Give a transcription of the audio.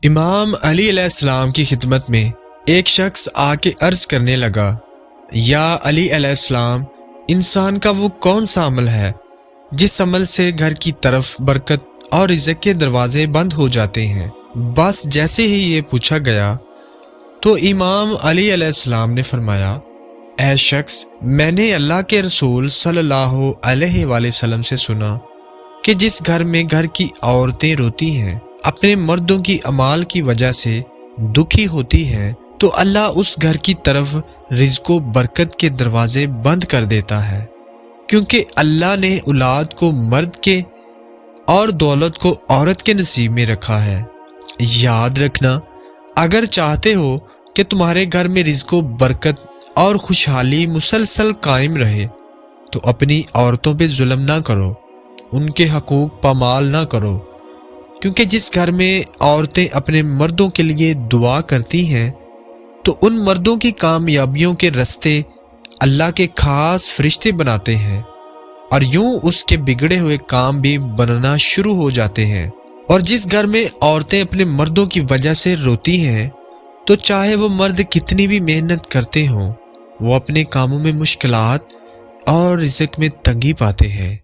امام علی علیہ السلام کی خدمت میں ایک شخص آ کے عرض کرنے لگا، یا علی علیہ السلام، انسان کا وہ کون سا عمل ہے جس عمل سے گھر کی طرف برکت اور رزق کے دروازے بند ہو جاتے ہیں؟ بس جیسے ہی یہ پوچھا گیا تو امام علی علیہ السلام نے فرمایا، اے شخص، میں نے اللہ کے رسول صلی اللہ علیہ وآلہ وسلم سے سنا کہ جس گھر میں گھر کی عورتیں روتی ہیں، اپنے مردوں کی اعمال کی وجہ سے دکھی ہوتی ہیں، تو اللہ اس گھر کی طرف رزق و برکت کے دروازے بند کر دیتا ہے، کیونکہ اللہ نے اولاد کو مرد کے اور دولت کو عورت کے نصیب میں رکھا ہے۔ یاد رکھنا، اگر چاہتے ہو کہ تمہارے گھر میں رزق و برکت اور خوشحالی مسلسل قائم رہے تو اپنی عورتوں پہ ظلم نہ کرو، ان کے حقوق پامال نہ کرو، کیونکہ جس گھر میں عورتیں اپنے مردوں کے لیے دعا کرتی ہیں تو ان مردوں کی کامیابیوں کے رستے اللہ کے خاص فرشتے بناتے ہیں، اور یوں اس کے بگڑے ہوئے کام بھی بننا شروع ہو جاتے ہیں۔ اور جس گھر میں عورتیں اپنے مردوں کی وجہ سے روتی ہیں تو چاہے وہ مرد کتنی بھی محنت کرتے ہوں، وہ اپنے کاموں میں مشکلات اور رزق میں تنگی پاتے ہیں۔